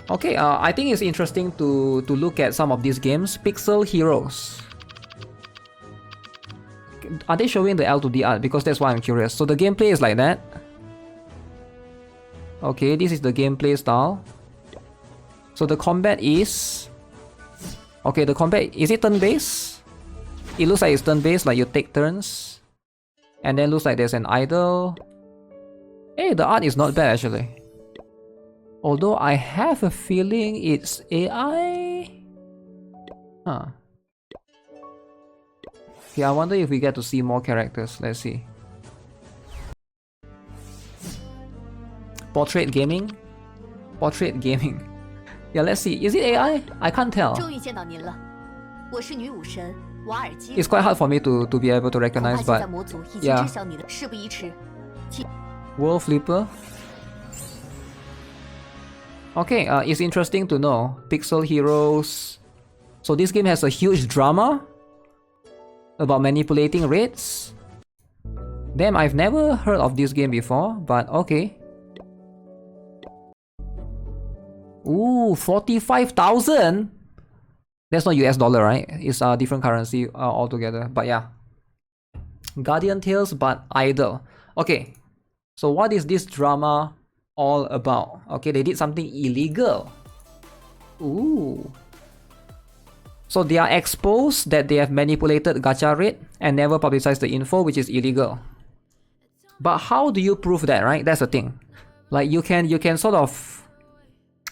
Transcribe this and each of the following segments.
Okay, I think it's interesting to look at some of these games. Pixel Heroes. Are they showing the L to D art? Because that's why I'm curious. So the gameplay is like that. Okay, this is the gameplay style. So the combat is... Okay, the combat... Is it turn-based? It looks like it's turn-based, like you take turns. And then looks like there's an idol. Hey, the art is not bad actually. Although I have a feeling it's AI? Huh. Okay, I wonder if we get to see more characters. Let's see. Portrait gaming? Portrait gaming. Yeah, let's see. Is it AI? I can't tell. It's quite hard for me to be able to recognize, but yeah. World Flipper. Okay, it's interesting to know. Pixel Heroes. So this game has a huge drama about manipulating rates. Damn, I've never heard of this game before, but okay. Ooh, 45,000? That's not US dollar, right? It's a different currency altogether, but yeah. Guardian Tales, but idle. Okay, so what is this drama all about? Okay, they did something illegal. Ooh. So they are exposed that they have manipulated gacha rate and never publicized the info, which is illegal. But how do you prove that, right? That's the thing. Like you can sort of...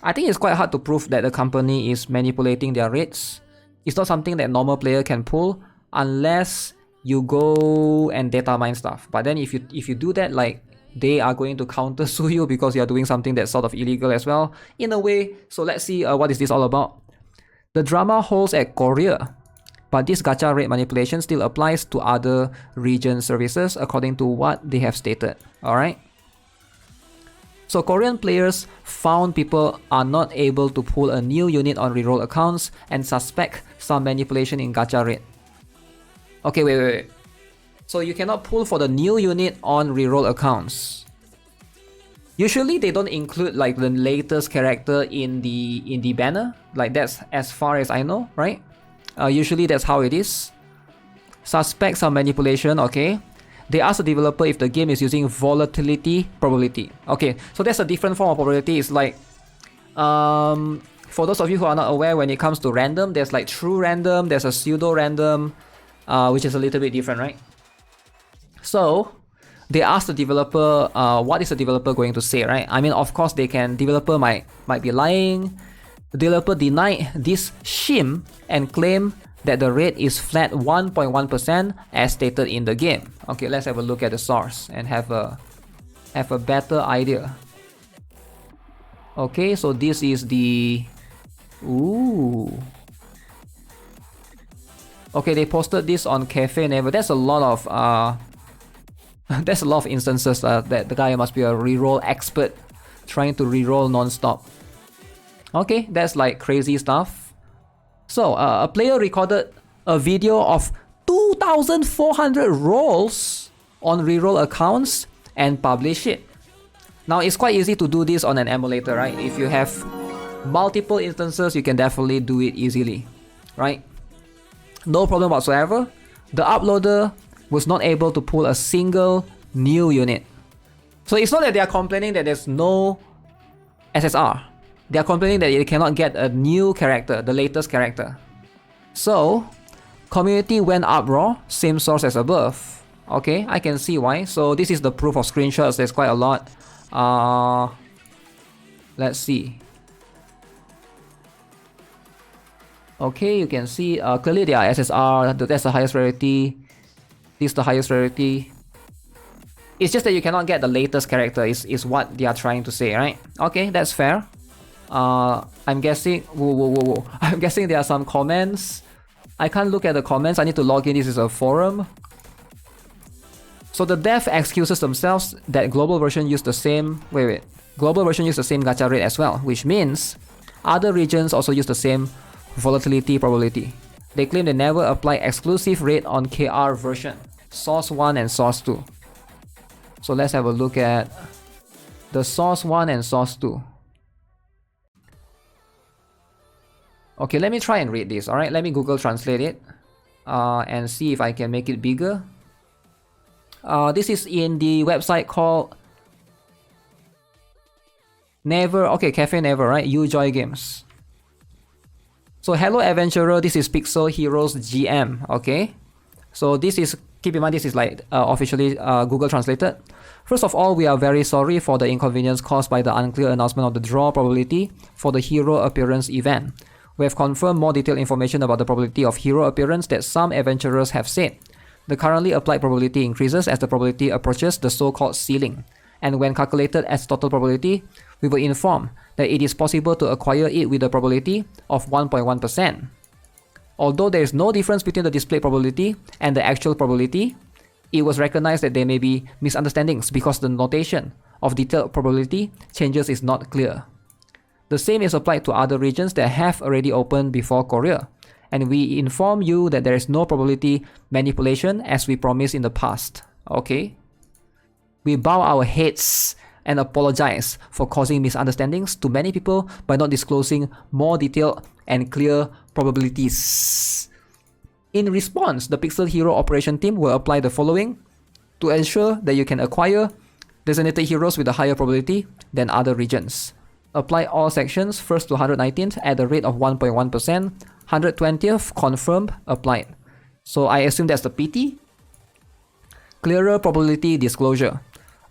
I think it's quite hard to prove that the company is manipulating their rates. It's not something that normal player can pull unless you go and data mine stuff. But then if you do that, like they are going to counter sue you because you are doing something that's sort of illegal as well in a way. So let's see what is this all about. The drama holds at Korea, but this gacha rate manipulation still applies to other region services according to what they have stated. Alright. So Korean players found people are not able to pull a new unit on reroll accounts and suspect some manipulation in gacha rate. Okay, wait. So you cannot pull for the new unit on reroll accounts. Usually they don't include like the latest character in the banner. Like that's as far as I know, right? Usually that's how it is. Suspect some manipulation, okay. They ask the developer if the game is using volatility probability. Okay, so that's a different form of probability. It's like, for those of you who are not aware, when it comes to random, there's like true random, there's a pseudo random, which is a little bit different, right? So they ask the developer, what is the developer going to say, right? I mean, of course, developer might be lying. The developer denied this shim and claimed that the rate is flat 1.1% as stated in the game. Okay, let's have a look at the source and have a better idea. Okay, so this is the... Ooh. Okay, they posted this on Cafe Never. That's a lot of that's a lot of instances that the guy must be a reroll expert trying to reroll non-stop. Okay, that's like crazy stuff. So, a player recorded a video of 2,400 rolls on reroll accounts and published it. Now, it's quite easy to do this on an emulator, right? If you have multiple instances, you can definitely do it easily, right? No problem whatsoever. The uploader was not able to pull a single new unit. So, it's not that they are complaining that there's no SSR. They are complaining that they cannot get a new character, the latest character. So, community went uproar, same source as above. Okay, I can see why. So this is the proof of screenshots, there's quite a lot. Let's see. Okay, you can see clearly they are SSR, that's the highest rarity. This is the highest rarity. It's just that you cannot get the latest character is what they are trying to say, right? Okay, that's fair. I'm guessing... Whoa. I'm guessing there are some comments. I can't look at the comments. I need to log in. This is a forum. So the dev excuses themselves that global version used the same... Wait. Global version used the same gacha rate as well, which means other regions also use the same volatility probability. They claim they never apply exclusive rate on KR version, source 1 and source 2. So let's have a look at the source 1 and source 2. Okay, let me try and read this. All right, let me Google Translate it and see if I can make it bigger. This is in the website called Never. Okay, Cafe Never, right? You Joy Games. So hello adventurer, this is Pixel Heroes GM. Okay, so this is, keep in mind, this is like officially Google translated. First of all, we are very sorry for the inconvenience caused by the unclear announcement of the draw probability for the hero appearance event. We have confirmed more detailed information about the probability of hero appearance that some adventurers have said. The currently applied probability increases as the probability approaches the so-called ceiling, and when calculated as total probability, we will inform that it is possible to acquire it with a probability of 1.1%. Although there is no difference between the displayed probability and the actual probability, it was recognized that there may be misunderstandings because the notation of detailed probability changes is not clear. The same is applied to other regions that have already opened before Korea, and we inform you that there is no probability manipulation as we promised in the past. Okay? We bow our heads and apologize for causing misunderstandings to many people by not disclosing more detailed and clear probabilities. In response, the Pixel Hero operation team will apply the following to ensure that you can acquire designated heroes with a higher probability than other regions. Apply all sections, first to 119th at the rate of 1.1%, 120th confirmed, applied. So I assume that's the PT. Clearer probability disclosure.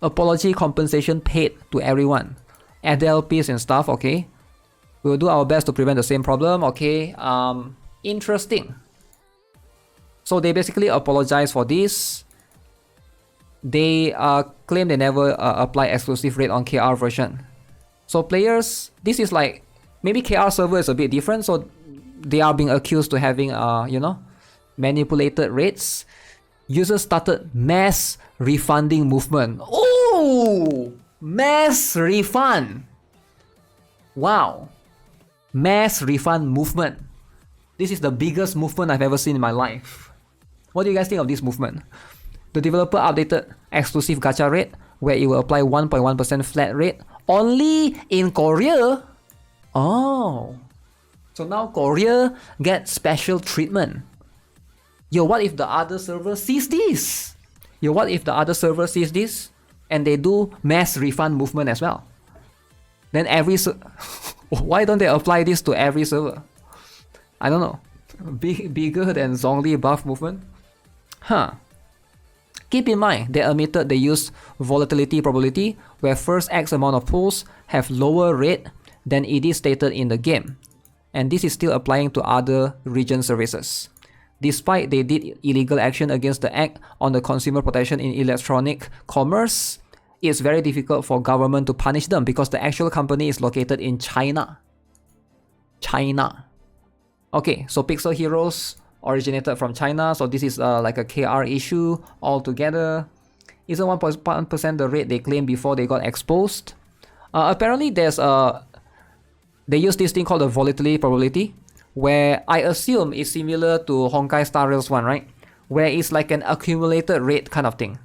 Apology compensation paid to everyone. LPs and stuff, okay? We'll do our best to prevent the same problem, okay? Interesting. So they basically apologize for this. They claim they never apply exclusive rate on KR version. So players, this is like, maybe KR server is a bit different, so they are being accused to having, manipulated rates. Users started mass refunding movement. Oh, mass refund. Wow. Mass refund movement. This is the biggest movement I've ever seen in my life. What do you guys think of this movement? The developer updated exclusive gacha rate where it will apply 1.1% flat rate only in Korea. Oh. So now Korea gets special treatment. Yo, what if the other server sees this? Yo, what if the other server sees this and they do mass refund movement as well? Then why don't they apply this to every server? I don't know. Bigger than Zhongli buff movement? Huh. Keep in mind, they admitted they used volatility probability where first X amount of pools have lower rate than it is stated in the game. And this is still applying to other region services. Despite they did illegal action against the Act on the Consumer Protection in Electronic Commerce, it's very difficult for government to punish them because the actual company is located in China. China. Okay, so Pixel Heroes originated from China, so this is like a KR issue altogether. Isn't 1.1% the rate they claimed before they got exposed? Apparently they use this thing called the volatility probability, where I assume it's similar to Honkai Star Rail's one, right? Where it's like an accumulated rate kind of thing.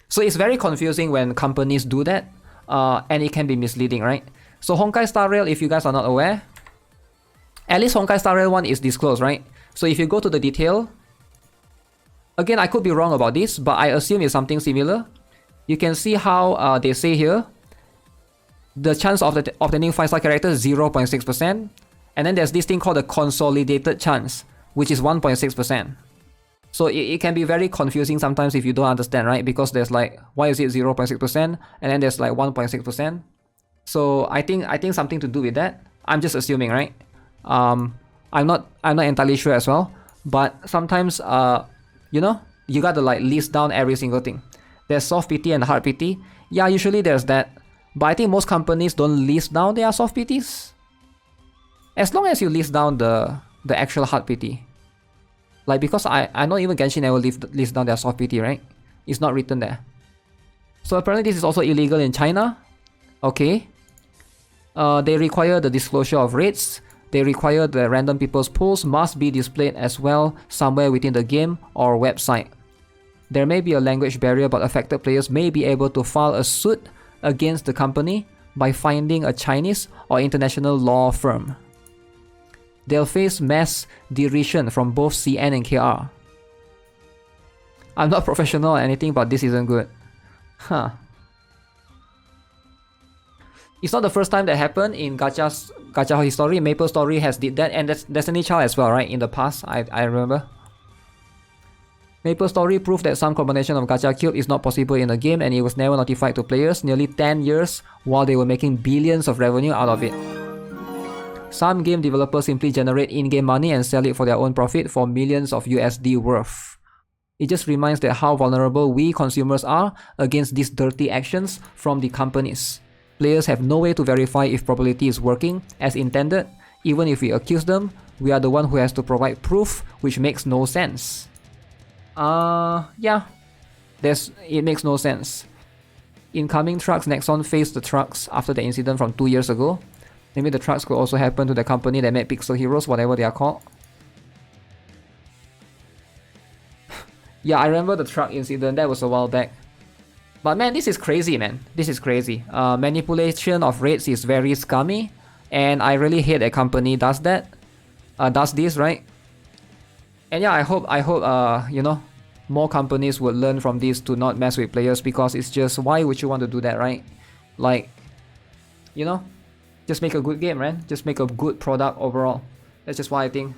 So it's very confusing when companies do that, and it can be misleading, right? So Honkai Star Rail, if you guys are not aware, at least Honkai Star Rail 1 is disclosed, right? So if you go to the detail, again, I could be wrong about this, but I assume it's something similar. You can see how they say here, the chance of obtaining 5-star character is 0.6%. And then there's this thing called the consolidated chance, which is 1.6%. So it can be very confusing sometimes if you don't understand, right? Because there's like, why is it 0.6%? And then there's like 1.6%. So I think something to do with that. I'm just assuming, right? I'm not entirely sure as well. But sometimes, you gotta like list down every single thing. There's soft PT and hard PT. Yeah, usually there's that. But I think most companies don't list down their soft PTs. As long as you list down the actual hard PT. Like, because I know even Genshin never list down their soft PT, right? It's not written there. So apparently this is also illegal in China. Okay. They require the disclosure of rates. They require the random people's pools must be displayed as well somewhere within the game or website. There may be a language barrier, but affected players may be able to file a suit against the company by finding a Chinese or international law firm. they'll face mass derision from both CN and KR. I'm not professional or anything, but this isn't good. Huh. It's not the first time that happened in Gacha history. Maple Story has did that, and that's Destiny Child as well, right? In the past, I remember. Maple Story proved that some combination of Gacha Cube is not possible in the game, and it was never notified to players nearly 10 years while they were making billions of revenue out of it. Some game developers simply generate in-game money and sell it for their own profit for millions of USD worth. It just reminds that how vulnerable we consumers are against these dirty actions from the companies. Players have no way to verify if probability is working as intended. Even if we accuse them, we are the one who has to provide proof, which makes no sense. Yeah. It makes no sense. Incoming trucks, Nexon faced the trucks after the incident from 2 years ago. Maybe the trucks could also happen to the company that made Pixel Heroes, whatever they are called. Yeah, I remember the truck incident, that was a while back. But man, this is crazy, man. This is crazy. Manipulation of rates is very scummy, and I really hate a company does that. Does this, right? And yeah, I hope you know, more companies would learn from this to not mess with players, because it's just, why would you want to do that, right? Like, you know, just make a good game, man. Just make a good product overall. That's just what I think.